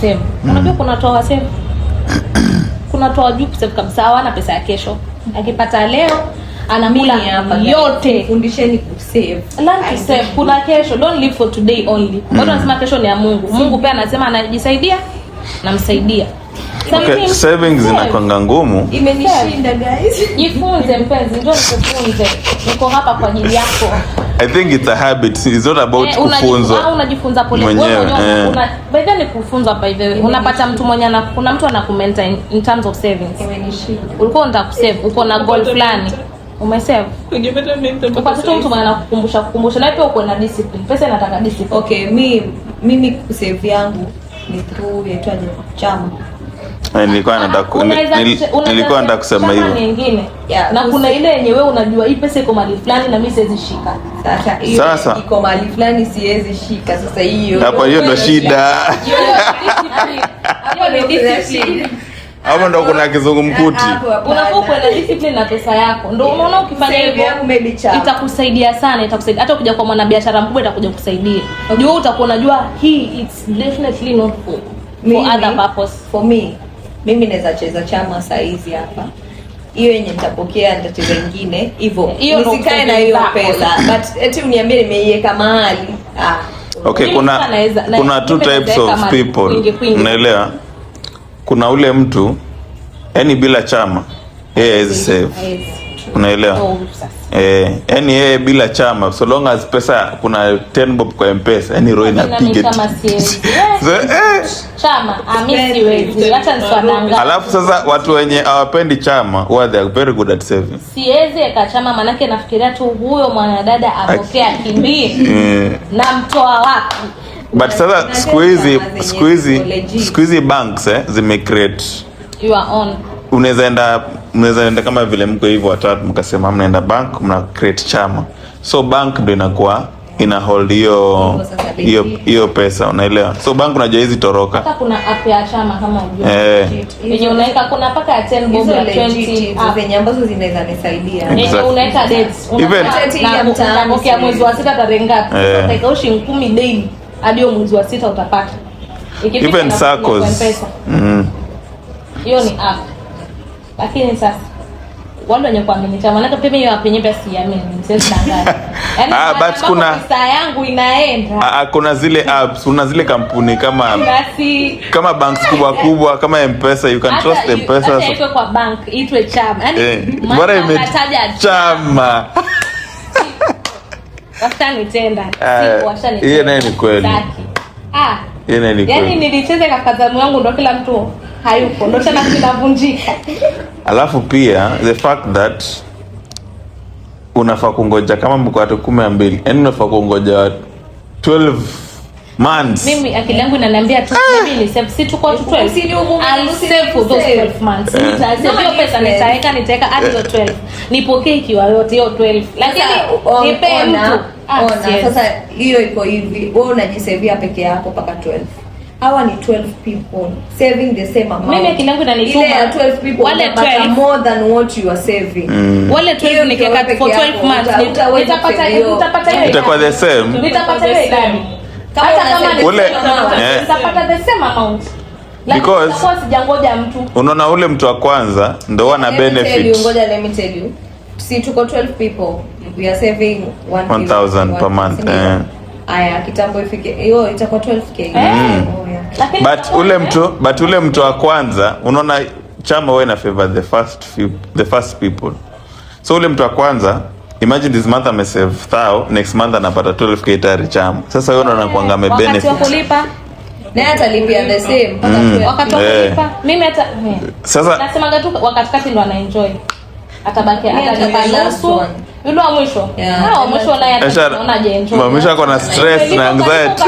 kusave. Unajua kuna toa save. Kuna toa juu kusave kabisa, hawana pesa ya kesho. Akipata leo anamula yote. Fundisheni kusave. Learn to save. Kuna kesho, don't live for today only. Watu wanasema kesho ni ya Mungu. Mungu pia anasema anajisaidia, namsaidia. Okay, savings inakuwa ngumu. Imenishinda guys. Jifunze mpenzi, ndio nikufunze. Niko hapa kwa ajili yako. I think it's a habit. It's not about kufunza. Unajifunza pole pole. By the way kufunza by the way. Unapata mtu mwenye kuna mtu anakumenta in terms of savings. Imenishinda. Ulikuwa unataka kusave, uko na goal fulani. Umesave. Ungepata mtu mtu mwenye anakukumbusha na pia uko na discipline. Pesa inataka discipline. Okay, mimi kusave yangu ni through yaitwaje chama. Nilikuwa nataka kusema hivyo. Nyingine. Na kuna ile yenye wewe unajua hii pesa iko mahali fulani na mimi siwezi shika. Sasa iko mahali fulani siwezi shika. Sasa hapo hiyo ndo shida. Hapo ni discipline. Hapo ndo kuna kizungumkuti. Unafaa kuwa na discipline na pesa yako. Ndio unaona ukifanya hivyo itakusaidia sana, itakusaidia. Hata ukija kwa mwanabiashara mkubwa itakuja kusaidia. Ndio utakuwa unajua hii it's definitely not for other purpose. For me, mimi naweza cheza chama saizi hapa. Hiyo yenye nitapokea nitacheza nyingine hivyo. Nisikae na hiyo pesa. But eti uniambie nimeiweka mahali. Okay, kuna two types of people. Unaelewa? Kuna ule mtu yani bila chama yeye hawezi save. Unaelewa? Yani yeye bila chama so long as pesa kuna 10 bob kwa M-Pesa yani roho inapiga. Chama siwezi. Acha niswadanga. Alafu sasa watu wenye hawapendi chama they are very good at saving. Siwezi eka chama manake nafikiria tu huyo mwanadada apokea kimbie na mtoa wapi. But sasa siku hizi banks zime create your own. Unaweza enda kama vile mko hivyo watatu mkasema mnaenda bank mna create chama. So bank ndio inakuwa ina hold hiyo pesa, unaelewa? So bank unajua hizi toroka. Hata kuna app ya chama kama unajua. Yenye unaweka kuna paka ya 10 bob ya 20 zenye ambazo zinaweza nisaidia. Unaweka dates. Even unapokea mwezi wa 6 tarehe ngapi? Utaweka ushi 10 daily hadi mwezi wa 6 utapata. Even circles. Hiyo ni app. Lakini sasa wale wenye kuamini chama nako pia mimi wapenye pesa siamini siwezi danganya. Yaani but kuna pesa yangu inaenda. Kuna zile apps, kuna zile kampuni kama banks kubwa kama M-Pesa, you can trust M-Pesa. Hata iko kwa bank itwe chama. Yaani bora imetaja chama. Wastani tenda. Hiyo nayo ni kweli. Yaani nilicheza kakazamu yangu ndo kila mtu hayupo ndo tena kinavunjika. Alafu pia the fact that unafaa kungoja kama mko watu 12, yani unafaa kungoja 12 months. Mimi akili yangu inaniambia tu mimi ni save si tuko 12. I'll save for those 12 months. Hiyo pesa nitaweka hadi 12. Nipokee ikiwa yote hiyo 12. Lakini nipe mtu. Sasa hiyo iko hivi. Wewe unajisavia peke yako mpaka 12. Hawa ni 12 people saving the same amount. Mimi akili yangu inanituma 12 people wale 12 more than what you are saving. Wale 12 nikiweka for 12 months nitapata hiyo itakuwa the same. Nitapata hiyo idadi. Hata kama nitapata the same amount. Because sijangoja mtu. Unaona ule mtu wa kwanza ndio wana benefit. Ngoja let me tell you. Si tuko 12 people. We are saving 1000 per month. Aya kitambo ifike hiyo itakuwa 12k. But ule mtu wa kwanza unaona chama wewe na favor the first people. So ule mtu wa kwanza imagine this month ame save 1000, next month anapata 12k tayari chama. Sasa wewe unaona kuanga me benefit. Wakati wa kulipa na atalipia the same mpaka wakati wa kulipa. Mimi hata sasa nasemaga tu wakati ndo ana enjoy. Atabaki nusu. Yule wa mwisho. Wa mwisho naye ataona je enjoy. Mwisho ako na stress na anxiety.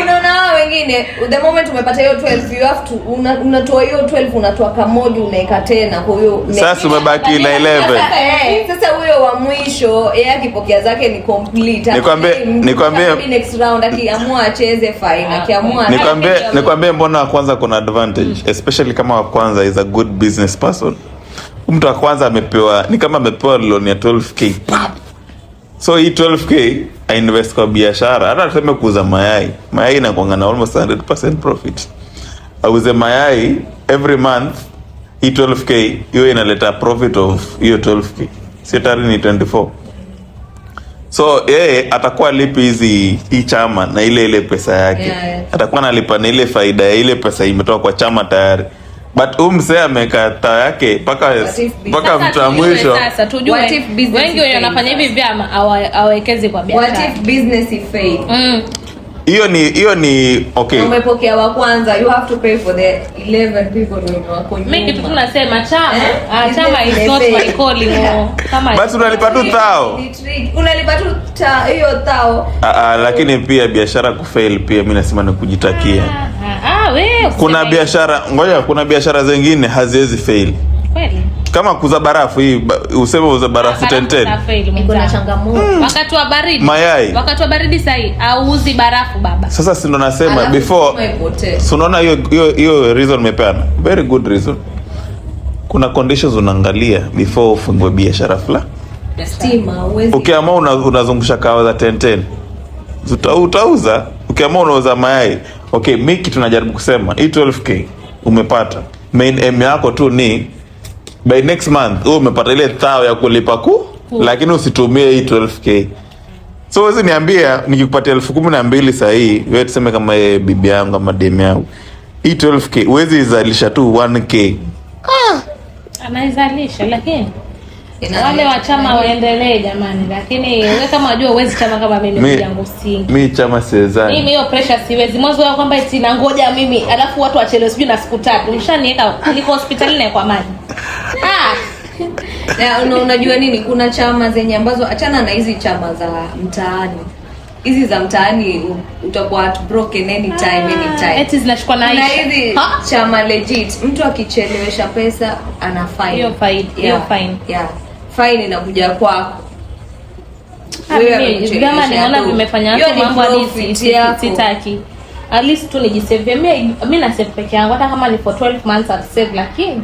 Unaona wengine the moment umepata hiyo 12 you have to unatoa hiyo 12 unatoa kamoja unaweka tena kwa hiyo sasa umebaki na 11. Sasa huyo wa mwisho yeye akipokea zake ni complete. Nikwambie next round akiamua acheze fine akiamua nikwambie mbona wa kwanza kuna advantage especially kama wa kwanza is a good business person. Mtu wa kwanza amepewa ni kama amepewa loan ya 12k. So hii 12k invest kwa biashara, hata tuseme kuuza mayai. Mayai inakuanga na almost 100% profit. Auze mayai every month, hii 12k, hiyo inaleta profit of hiyo 12k. Si tayari ni 24. So atakuwa lipi hii chama na ile pesa yake. Atakuwa analipa na ile faida ya ile pesa imetoka kwa chama tayari. But msee amekata yake paka mtu mwisho. Sasa tujue wengi wanafanya hivi vyama awekeze kwa biashara. What if business is fail? Hiyo ni okay. Umepokea wa kwanza, you have to pay for the 11 people who wako nyuma. Mimi kitu tunasema chama is not my calling. Kama basi unalipa tu tao. Unalipa tu hiyo tao. Lakini pia biashara kufail pia mimi nasema ni kujitakia. Wewe kuna biashara zingine haziwezi fail. Kweli. Kama kuuza barafu hii, useme uza barafu 10. Iko na changamoto. Wakati wa baridi. Mayai. Wakati wa baridi sahi auuzi barafu baba. Sasa si ndo nasema before. So unaona hiyo reason umepeana. Very good reason. Kuna conditions unaangalia before ufungue biashara fulani. Stima uwezi. Ukiamua unazungusha kawa za 10. Utauza. Ukiamua unauza mayai. Okay, miki tunajaribu kusema hii 12k umepata. Main aim yako tu ni by next month umepata ile thao ya kulipa lakini usitumie hii 12k. So wewe niambia nikikupatia 12,000 saa hii, wewe tuseme kama bibi yangu ama demu yangu, hii 12k uwezi izalisha tu 1k. Anaizalisha lakini wale wa chama waendelee jamani, lakini wewe kama unajua uwezi chama kama mimi yangu singi. Mimi chama siwezani. Mimi hiyo pressure siwezi. Mwanzo wao kwamba eti na ngoja mimi alafu watu wachelewe sijui na siku 3. Nishaniweka niko hospitalini kwa maji. Na unajua nini, kuna chama zenye ambazo achana na hizi chama za mtaani. Hizi za mtaani utakuwa broken anytime. Eti zinashikwa na hizi chama legit. Mtu akichelewesha pesa ana fine. Hiyo fine. Yeah. Fine inakuja kwako. Wewe kama niona vimefanya hapo mambo hadi sitaki. At least tu nijisave. Mimi na save peke yangu hata kama ni for 12 months at save, lakini